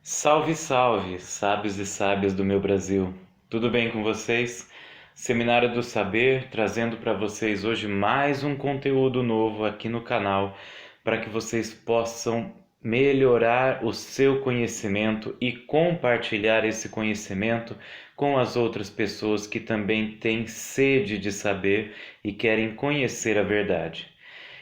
Salve, salve, sábios e sábias do meu Brasil. Tudo bem com vocês? Seminário do Saber trazendo para vocês hoje mais um conteúdo novo aqui no canal para que vocês possam melhorar o seu conhecimento e compartilhar esse conhecimento com as outras pessoas que também têm sede de saber e querem conhecer a verdade.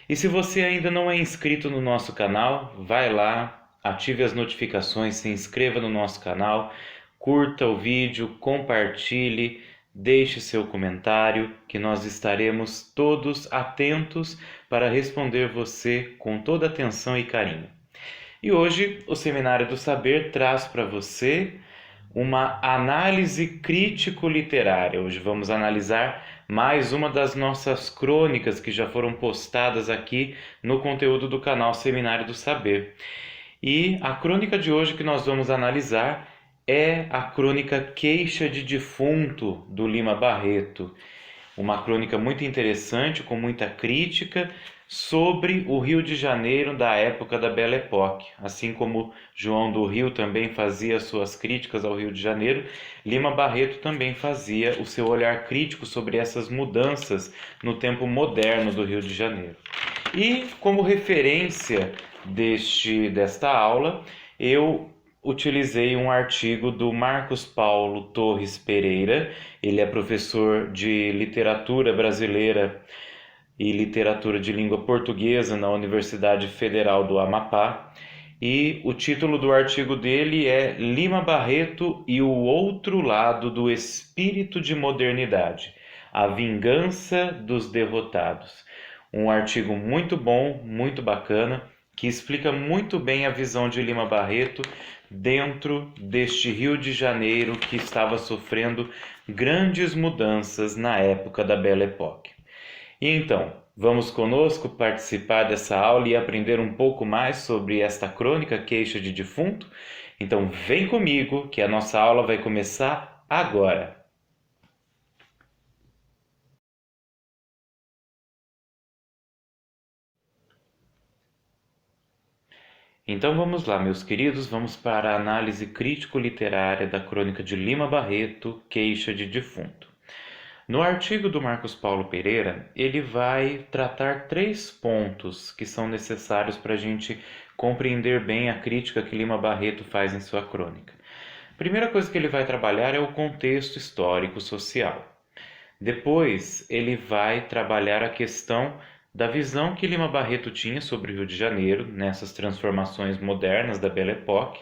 E se você ainda não é inscrito no nosso canal, vai lá, ative as notificações, se inscreva no nosso canal, curta o vídeo, compartilhe, deixe seu comentário, que nós estaremos todos atentos para responder você com toda atenção e carinho. E hoje o Seminário do Saber traz para você uma análise crítico-literária. Hoje vamos analisar mais uma das nossas crônicas que já foram postadas aqui no conteúdo do canal Seminário do Saber. E a crônica de hoje que nós vamos analisar é a crônica Queixa de Defunto, do Lima Barreto. Uma crônica muito interessante, com muita crítica, sobre o Rio de Janeiro da época da Belle Époque. Assim como João do Rio também fazia suas críticas ao Rio de Janeiro, Lima Barreto também fazia o seu olhar crítico sobre essas mudanças no tempo moderno do Rio de Janeiro. E como referência desta aula, eu utilizei um artigo do Marcos Paulo Torres Pereira. Ele é professor de literatura brasileira e literatura de língua portuguesa na Universidade Federal do Amapá. E o título do artigo dele é Lima Barreto e o Outro Lado do Espírito de Modernidade, a Vingança dos Derrotados. Um artigo muito bom, muito bacana, que explica muito bem a visão de Lima Barreto dentro deste Rio de Janeiro que estava sofrendo grandes mudanças na época da Belle Époque. E então, vamos conosco participar dessa aula e aprender um pouco mais sobre esta crônica Queixa de Defunto? Então vem comigo que a nossa aula vai começar agora. Então vamos lá, meus queridos, vamos para a análise crítico-literária da crônica de Lima Barreto, Queixa de Defunto. No artigo do Marcos Paulo Pereira, ele vai tratar 3 pontos que são necessários para a gente compreender bem a crítica que Lima Barreto faz em sua crônica. A primeira coisa que ele vai trabalhar é o contexto histórico-social. Depois, ele vai trabalhar a questão da visão que Lima Barreto tinha sobre o Rio de Janeiro, nessas transformações modernas da Belle Époque,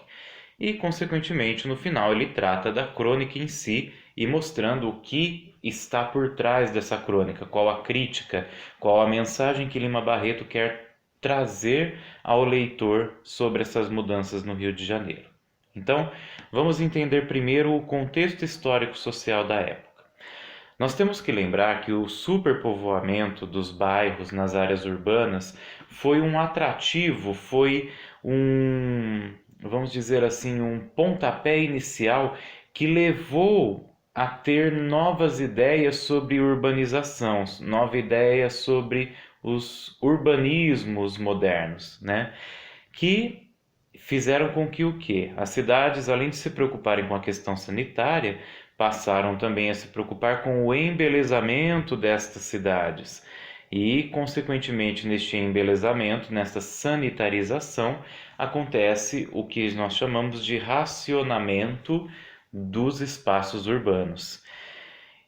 e, consequentemente, no final, ele trata da crônica em si e mostrando o que está por trás dessa crônica, qual a crítica, qual a mensagem que Lima Barreto quer trazer ao leitor sobre essas mudanças no Rio de Janeiro. Então, vamos entender primeiro o contexto histórico-social da época. Nós temos que lembrar que o superpovoamento dos bairros nas áreas urbanas foi um atrativo, foi vamos dizer assim, um pontapé inicial que levou a ter novas ideias sobre urbanização, nova ideia sobre os urbanismos modernos, né? Que fizeram com que o quê? As cidades, além de se preocuparem com a questão sanitária, passaram também a se preocupar com o embelezamento destas cidades. E, consequentemente, neste embelezamento, nesta sanitarização, acontece o que nós chamamos de racionamento dos espaços urbanos.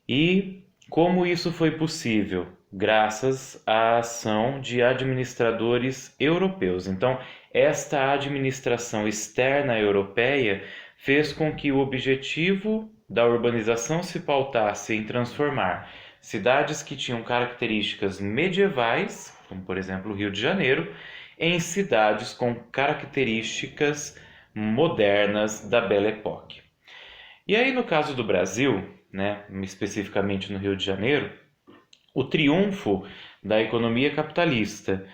E como isso foi possível? Graças à ação de administradores europeus. Então, esta administração externa europeia fez com que o objetivo da urbanização se pautasse em transformar cidades que tinham características medievais, como por exemplo o Rio de Janeiro, em cidades com características modernas da Belle Époque. E aí, no caso do Brasil, né, especificamente no Rio de Janeiro, o triunfo da economia capitalista,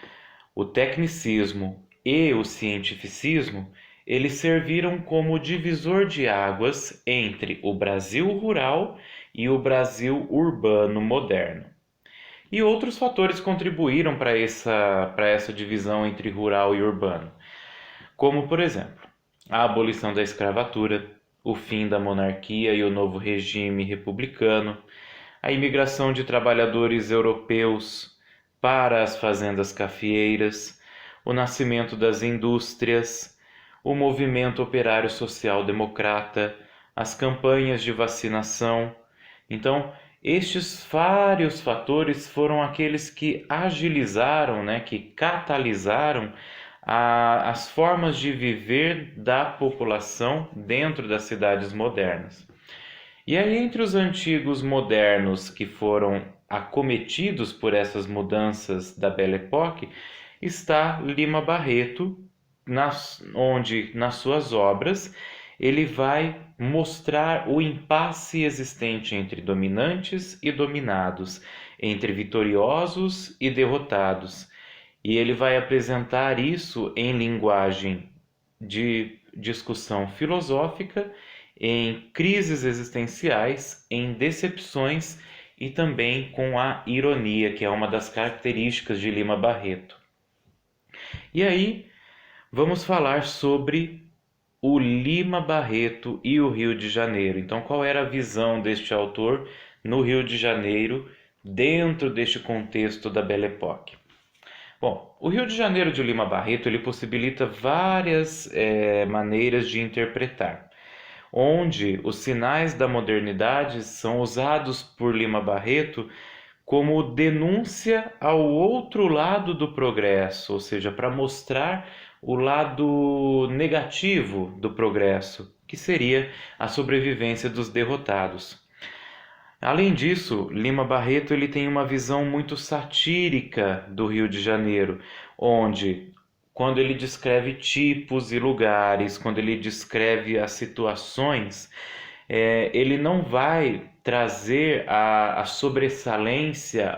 o tecnicismo e o cientificismo, eles serviram como divisor de águas entre o Brasil rural e o Brasil urbano moderno. E outros fatores contribuíram para essa divisão entre rural e urbano, como, por exemplo, a abolição da escravatura, o fim da monarquia e o novo regime republicano, a imigração de trabalhadores europeus para as fazendas cafeeiras, o nascimento das indústrias, o movimento operário social-democrata, as campanhas de vacinação. Então, estes vários fatores foram aqueles que agilizaram, que catalisaram as formas de viver da população dentro das cidades modernas. E aí, entre os antigos modernos que foram acometidos por essas mudanças da Belle Époque, está Lima Barreto, onde nas suas obras ele vai mostrar o impasse existente entre dominantes e dominados, entre vitoriosos e derrotados. E ele vai apresentar isso em linguagem de discussão filosófica, em crises existenciais, em decepções e também com a ironia, que é uma das características de Lima Barreto. E aí, vamos falar sobre o Lima Barreto e o Rio de Janeiro. Então, qual era a visão deste autor no Rio de Janeiro, dentro deste contexto da Belle Époque? Bom, o Rio de Janeiro de Lima Barreto ele possibilita várias maneiras de interpretar, onde os sinais da modernidade são usados por Lima Barreto como denúncia ao outro lado do progresso, ou seja, para mostrar o lado negativo do progresso, que seria a sobrevivência dos derrotados. Além disso, Lima Barreto ele tem uma visão muito satírica do Rio de Janeiro, onde, quando ele descreve tipos e lugares, quando ele descreve as situações, ele não vai trazer a sobressalência,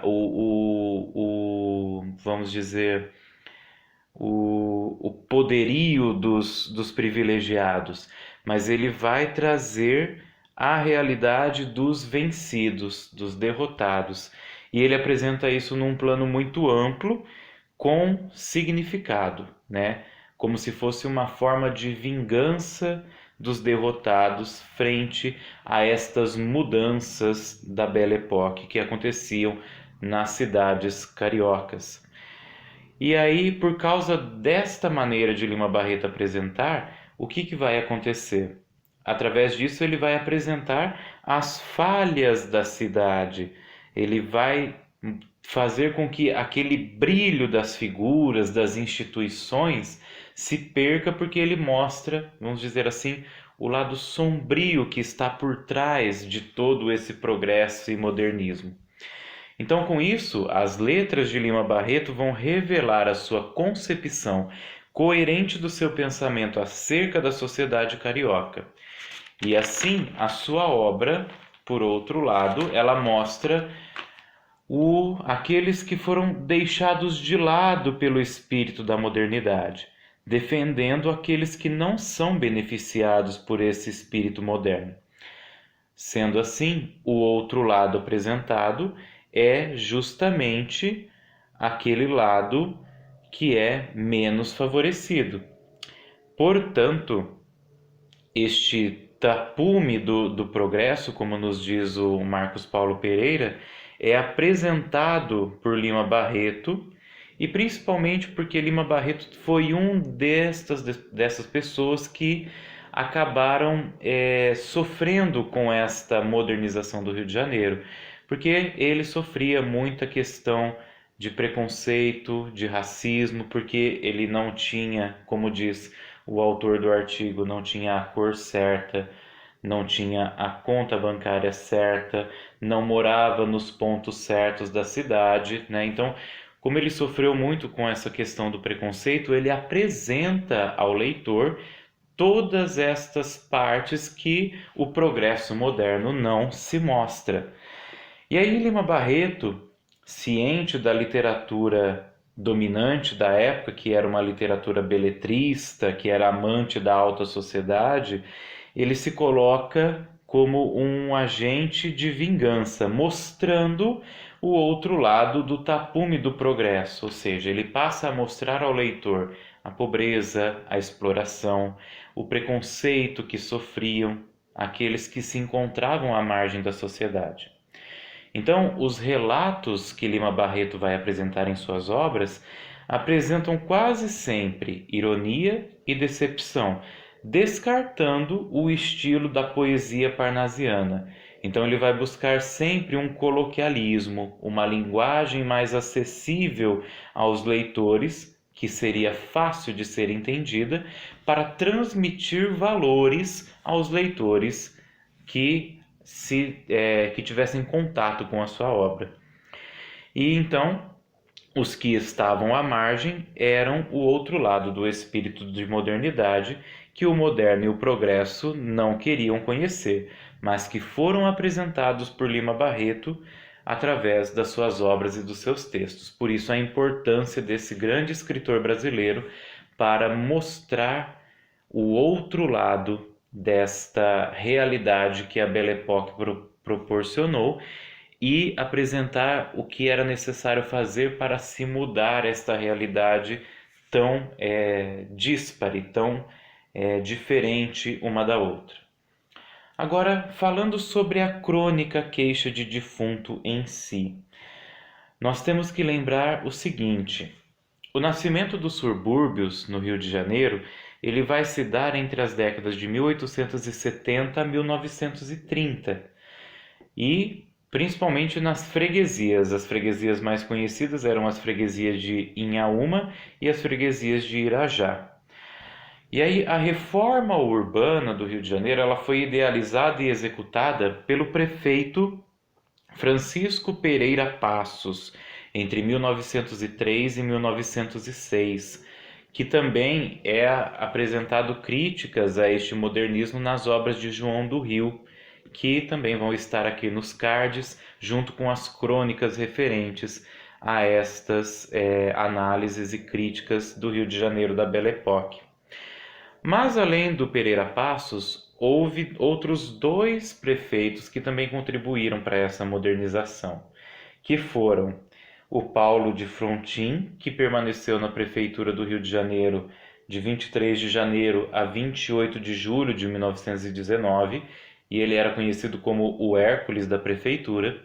vamos dizer, o poderio dos privilegiados, mas ele vai trazer a realidade dos vencidos, dos derrotados. E ele apresenta isso num plano muito amplo, com significado, como se fosse uma forma de vingança dos derrotados frente a estas mudanças da Belle Époque que aconteciam nas cidades cariocas. E aí, por causa desta maneira de Lima Barreto apresentar, o que vai acontecer? Através disso, ele vai apresentar as falhas da cidade, ele vai fazer com que aquele brilho das figuras, das instituições, se perca, porque ele mostra, vamos dizer assim, o lado sombrio que está por trás de todo esse progresso e modernismo. Então, com isso, as letras de Lima Barreto vão revelar a sua concepção coerente do seu pensamento acerca da sociedade carioca. E assim, a sua obra, por outro lado, ela mostra aqueles que foram deixados de lado pelo espírito da modernidade, defendendo aqueles que não são beneficiados por esse espírito moderno. Sendo assim, o outro lado apresentado é justamente aquele lado que é menos favorecido. Portanto, este tapume do progresso, como nos diz o Marcos Paulo Pereira, é apresentado por Lima Barreto, e principalmente porque Lima Barreto foi dessas pessoas que acabaram sofrendo com esta modernização do Rio de Janeiro, porque ele sofria muita questão de preconceito, de racismo, porque ele não tinha, como diz o autor do artigo, não tinha a cor certa, não tinha a conta bancária certa, não morava nos pontos certos da cidade, Então, como ele sofreu muito com essa questão do preconceito, ele apresenta ao leitor todas estas partes que o progresso moderno não se mostra. E aí Lima Barreto, ciente da literatura dominante da época, que era uma literatura beletrista, que era amante da alta sociedade, ele se coloca como um agente de vingança, mostrando o outro lado do tapume do progresso, ou seja, ele passa a mostrar ao leitor a pobreza, a exploração, o preconceito que sofriam aqueles que se encontravam à margem da sociedade. Então, os relatos que Lima Barreto vai apresentar em suas obras apresentam quase sempre ironia e decepção, descartando o estilo da poesia parnasiana. Então, ele vai buscar sempre um coloquialismo, uma linguagem mais acessível aos leitores, que seria fácil de ser entendida, para transmitir valores aos leitores que tivessem contato com a sua obra. E então, os que estavam à margem eram o outro lado do espírito de modernidade, que o moderno e o progresso não queriam conhecer, mas que foram apresentados por Lima Barreto através das suas obras e dos seus textos. Por isso a importância desse grande escritor brasileiro para mostrar o outro lado desta realidade que a Belle Époque proporcionou e apresentar o que era necessário fazer para se mudar esta realidade tão díspare, tão diferente uma da outra. Agora, falando sobre a crônica Queixa de Defunto em si, nós temos que lembrar o seguinte: o nascimento dos subúrbios no Rio de Janeiro, ele vai se dar entre as décadas de 1870 a 1930 e principalmente nas freguesias. As freguesias mais conhecidas eram as freguesias de Inhaúma e as freguesias de Irajá. E aí a reforma urbana do Rio de Janeiro, ela foi idealizada e executada pelo prefeito Francisco Pereira Passos entre 1903 e 1906, que também é apresentado críticas a este modernismo nas obras de João do Rio, que também vão estar aqui nos cards, junto com as crônicas referentes a estas análises e críticas do Rio de Janeiro da Belle Époque. Mas além do Pereira Passos, houve outros dois prefeitos que também contribuíram para essa modernização, que foram o Paulo de Frontin, que permaneceu na prefeitura do Rio de Janeiro de 23 de janeiro a 28 de julho de 1919, e ele era conhecido como o Hércules da prefeitura,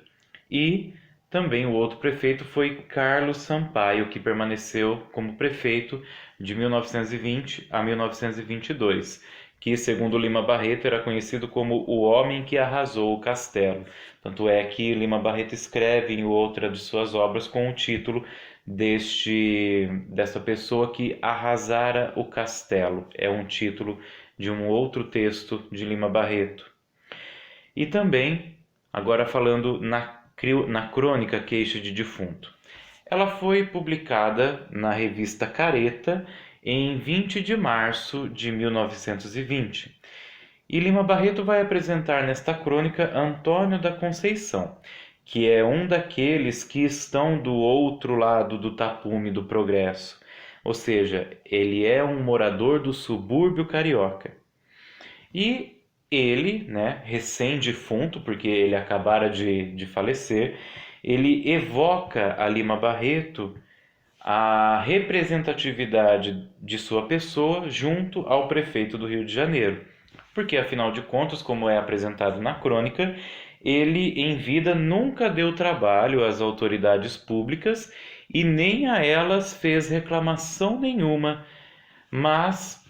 e também o outro prefeito foi Carlos Sampaio, que permaneceu como prefeito de 1920 a 1922, que, segundo Lima Barreto, era conhecido como o homem que arrasou o castelo. Tanto é que Lima Barreto escreve em outra de suas obras com o título dessa pessoa que arrasara o castelo. É um título de um outro texto de Lima Barreto. E também, agora falando na crônica Queixa de Defunto. Ela foi publicada na revista Careta em 20 de março de 1920. E Lima Barreto vai apresentar nesta crônica Antônio da Conceição, que é um daqueles que estão do outro lado do tapume do progresso. Ou seja, ele é um morador do subúrbio carioca. E ele, recém-defunto, porque ele acabara de falecer, ele evoca a Lima Barreto a representatividade de sua pessoa junto ao prefeito do Rio de Janeiro. Porque, afinal de contas, como é apresentado na crônica, ele em vida nunca deu trabalho às autoridades públicas e nem a elas fez reclamação nenhuma, mas,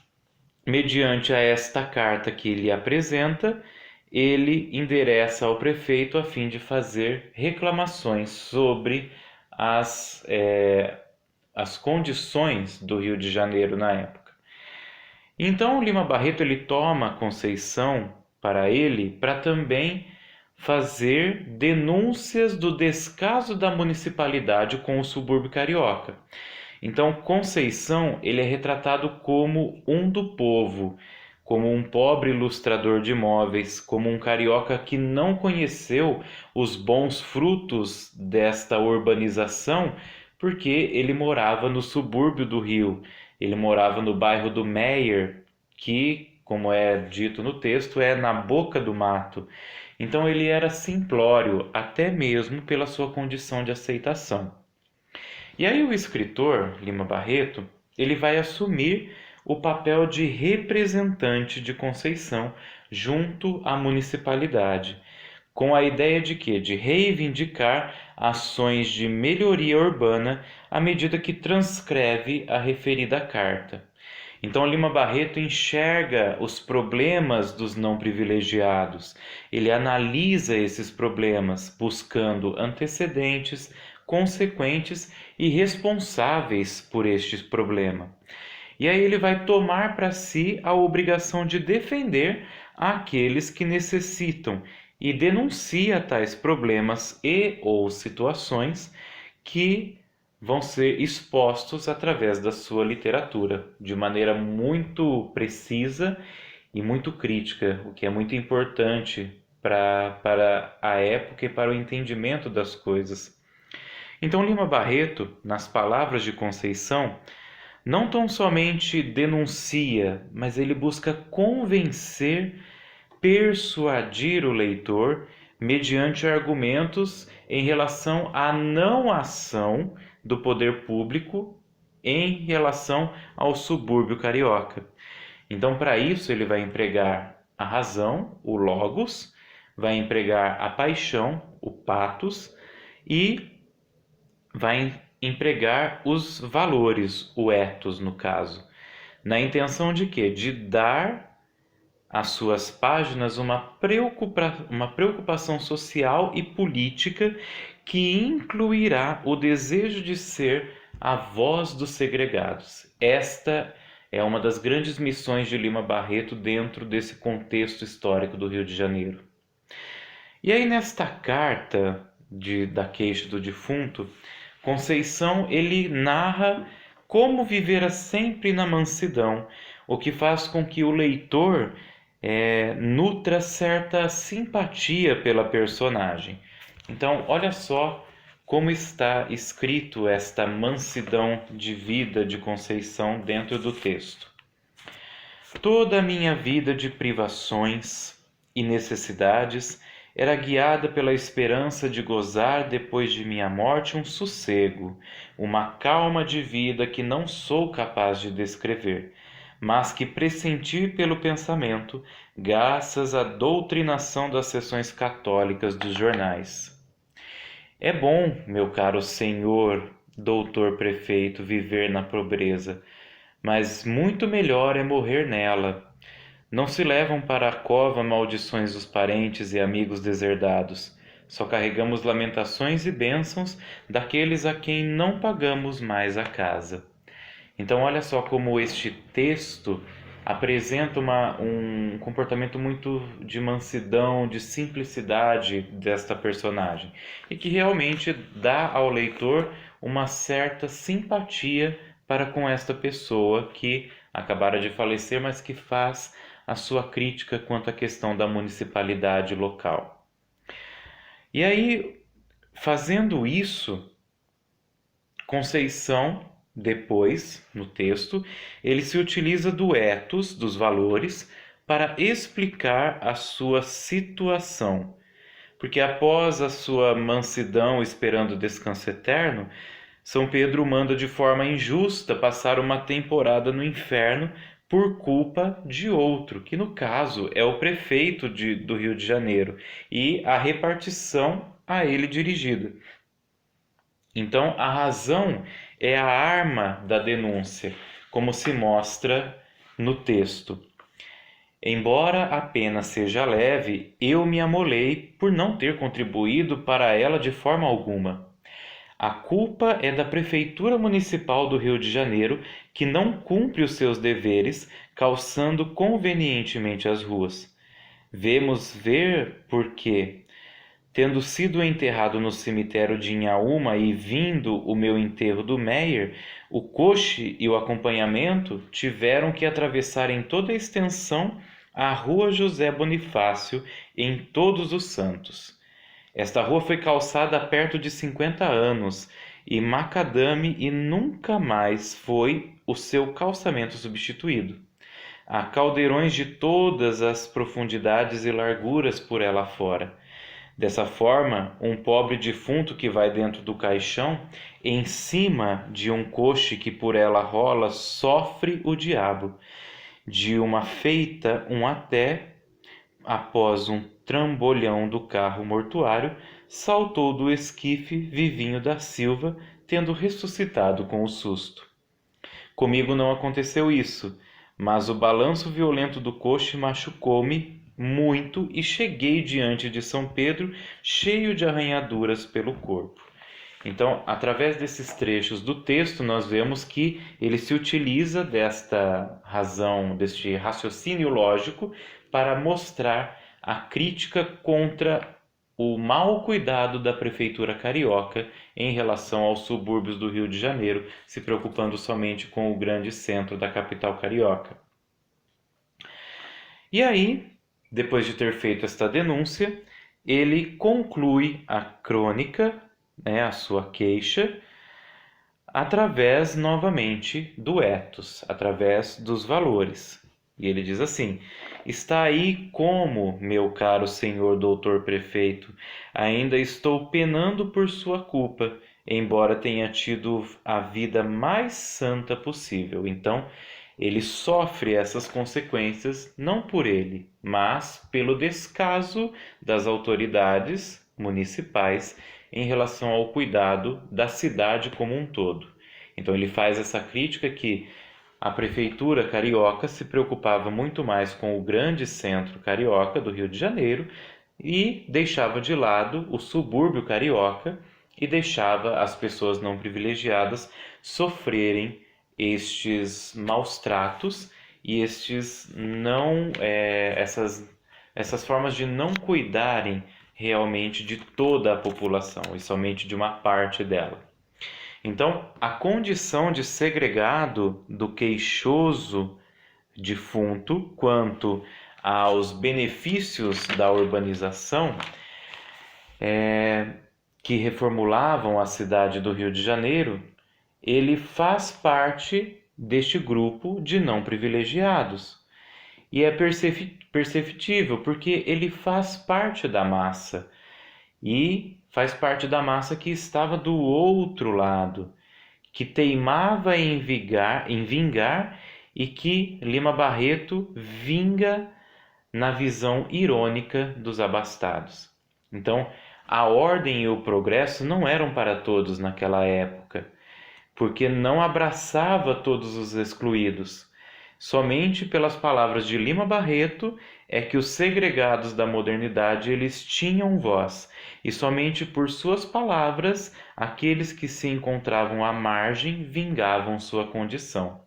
mediante a esta carta que ele apresenta, ele endereça ao prefeito a fim de fazer reclamações sobre as condições do Rio de Janeiro na época. Então, Lima Barreto ele toma Conceição para também fazer denúncias do descaso da municipalidade com o subúrbio carioca. Então, Conceição ele é retratado como um do povo, como um pobre ilustrador de imóveis, como um carioca que não conheceu os bons frutos desta urbanização, porque ele morava no subúrbio do Rio, ele morava no bairro do Meier, que, como é dito no texto, é na boca do mato. Então ele era simplório, até mesmo pela sua condição de aceitação. E aí o escritor, Lima Barreto, ele vai assumir o papel de representante de Conceição junto à municipalidade, com a ideia de quê? De reivindicar ações de melhoria urbana à medida que transcreve a referida carta. Então, Lima Barreto enxerga os problemas dos não privilegiados, ele analisa esses problemas, buscando antecedentes, consequentes e responsáveis por este problema. E aí ele vai tomar para si a obrigação de defender aqueles que necessitam e denuncia tais problemas e ou situações que vão ser expostos através da sua literatura, de maneira muito precisa e muito crítica, o que é muito importante para a época e para o entendimento das coisas. Então, Lima Barreto, nas palavras de Conceição, não tão somente denuncia, mas ele busca convencer, persuadir o leitor mediante argumentos em relação à não ação do poder público em relação ao subúrbio carioca. Então, para isso, ele vai empregar a razão, o logos, vai empregar a paixão, o pathos, e vai empregar os valores, o ethos no caso, na intenção de quê? De dar às suas páginas uma preocupação social e política que incluirá o desejo de ser a voz dos segregados. Esta é uma das grandes missões de Lima Barreto dentro desse contexto histórico do Rio de Janeiro. E aí nesta carta da queixa do defunto, Conceição ele narra como vivera sempre na mansidão, o que faz com que o leitor nutra certa simpatia pela personagem. Então, olha só como está escrito esta mansidão de vida de Conceição dentro do texto. Toda a minha vida de privações e necessidades era guiada pela esperança de gozar depois de minha morte um sossego, uma calma de vida que não sou capaz de descrever, mas que pressenti pelo pensamento, graças à doutrinação das seções católicas dos jornais. É bom, meu caro senhor, doutor prefeito, viver na pobreza, mas muito melhor é morrer nela. Não se levam para a cova maldições dos parentes e amigos deserdados. Só carregamos lamentações e bênçãos daqueles a quem não pagamos mais a casa. Então, olha só como este texto apresenta um comportamento muito de mansidão, de simplicidade desta personagem, e que realmente dá ao leitor uma certa simpatia para com esta pessoa que acabara de falecer, mas que faz a sua crítica quanto à questão da municipalidade local. E aí, fazendo isso, Conceição, depois, no texto, ele se utiliza do ethos, dos valores, para explicar a sua situação. Porque após a sua mansidão esperando o descanso eterno, São Pedro manda de forma injusta passar uma temporada no inferno por culpa de outro, que no caso é o prefeito do Rio de Janeiro, e a repartição a ele dirigida. Então, a razão é a arma da denúncia, como se mostra no texto. Embora a pena seja leve, eu me amolei por não ter contribuído para ela de forma alguma. A culpa é da Prefeitura Municipal do Rio de Janeiro, que não cumpre os seus deveres, calçando convenientemente as ruas. Vemos ver porque, tendo sido enterrado no cemitério de Inhaúma e vindo o meu enterro do Meier, o coche e o acompanhamento tiveram que atravessar em toda a extensão a Rua José Bonifácio em Todos os Santos. Esta rua foi calçada há perto de 50 anos e macadame e nunca mais foi o seu calçamento substituído. Há caldeirões de todas as profundidades e larguras por ela fora. Dessa forma, um pobre defunto que vai dentro do caixão, em cima de um coche que por ela rola, sofre o diabo. De uma feita, um até, após um trambolhão do carro mortuário, saltou do esquife Vivinho da Silva, tendo ressuscitado com o susto. Comigo não aconteceu isso, mas o balanço violento do coche machucou-me muito e cheguei diante de São Pedro cheio de arranhaduras pelo corpo. Então, através desses trechos do texto, nós vemos que ele se utiliza desta razão, deste raciocínio lógico, para mostrar a crítica contra o mau cuidado da prefeitura carioca em relação aos subúrbios do Rio de Janeiro, se preocupando somente com o grande centro da capital carioca. E aí, depois de ter feito esta denúncia, ele conclui a crônica, a sua queixa, através novamente do ethos, através dos valores. E ele diz assim: está aí como, meu caro senhor doutor prefeito, ainda estou penando por sua culpa, embora tenha tido a vida mais santa possível. Então, ele sofre essas consequências não por ele, mas pelo descaso das autoridades municipais em relação ao cuidado da cidade como um todo. Então ele faz essa crítica que a prefeitura carioca se preocupava muito mais com o grande centro carioca do Rio de Janeiro e deixava de lado o subúrbio carioca e deixava as pessoas não privilegiadas sofrerem estes maus tratos e essas formas de não cuidarem realmente de toda a população e somente de uma parte dela. Então, a condição de segregado do queixoso defunto quanto aos benefícios da urbanização que reformulavam a cidade do Rio de Janeiro, ele faz parte deste grupo de não privilegiados. E é perceptível porque ele faz parte da massa e faz parte da massa que estava do outro lado, que teimava em vingar e que Lima Barreto vinga na visão irônica dos abastados. Então, a ordem e o progresso não eram para todos naquela época, porque não abraçava todos os excluídos. Somente pelas palavras de Lima Barreto é que os segregados da modernidade eles tinham voz, e somente por suas palavras aqueles que se encontravam à margem vingavam sua condição.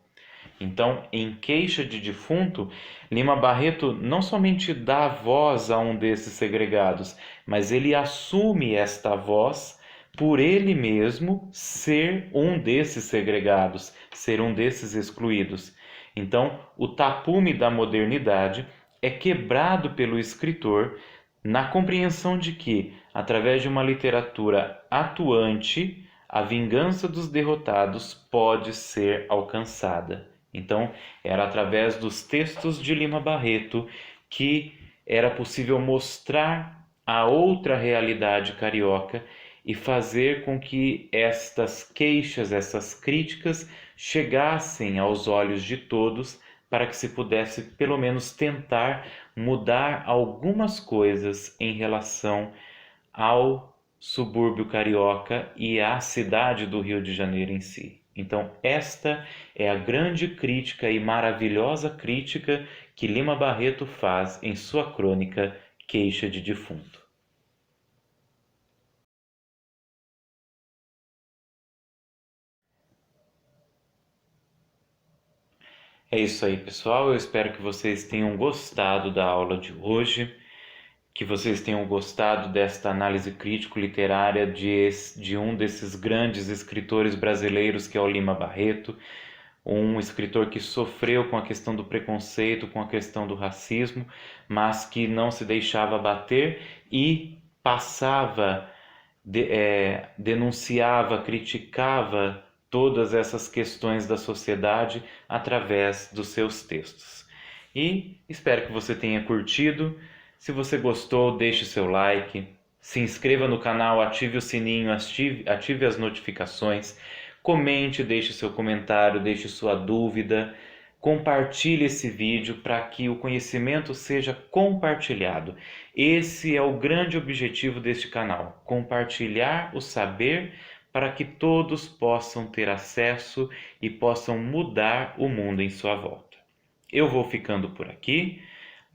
Então, em Queixa de Defunto, Lima Barreto não somente dá voz a um desses segregados, mas ele assume esta voz por ele mesmo ser um desses segregados, ser um desses excluídos. Então, o tapume da modernidade é quebrado pelo escritor na compreensão de que, através de uma literatura atuante, a vingança dos derrotados pode ser alcançada. Então, era através dos textos de Lima Barreto que era possível mostrar a outra realidade carioca e fazer com que estas queixas, essas críticas chegassem aos olhos de todos para que se pudesse pelo menos tentar mudar algumas coisas em relação ao subúrbio carioca e à cidade do Rio de Janeiro em si. Então, esta é a grande crítica e maravilhosa crítica que Lima Barreto faz em sua crônica Queixa de Defunto. É isso aí, pessoal. Eu espero que vocês tenham gostado da aula de hoje, que vocês tenham gostado desta análise crítico-literária de um desses grandes escritores brasileiros que é o Lima Barreto, um escritor que sofreu com a questão do preconceito, com a questão do racismo, mas que não se deixava abater e passava, denunciava, criticava todas essas questões da sociedade através dos seus textos. E espero que você tenha curtido. Se você gostou, deixe seu like, Se inscreva no canal, ative o sininho, ative as notificações, comente, deixe seu comentário, deixe sua dúvida, compartilhe esse vídeo para que o conhecimento seja compartilhado. Esse é o grande objetivo deste canal: compartilhar o saber para que todos possam ter acesso e possam mudar o mundo em sua volta. Eu vou ficando por aqui.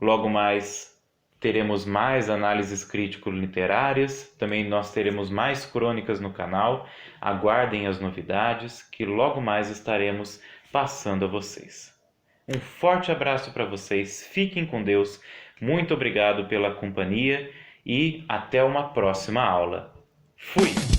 Logo mais teremos mais análises crítico-literárias, também nós teremos mais crônicas no canal. Aguardem as novidades que logo mais estaremos passando a vocês. Um forte abraço para vocês, fiquem com Deus, muito obrigado pela companhia e até uma próxima aula. Fui!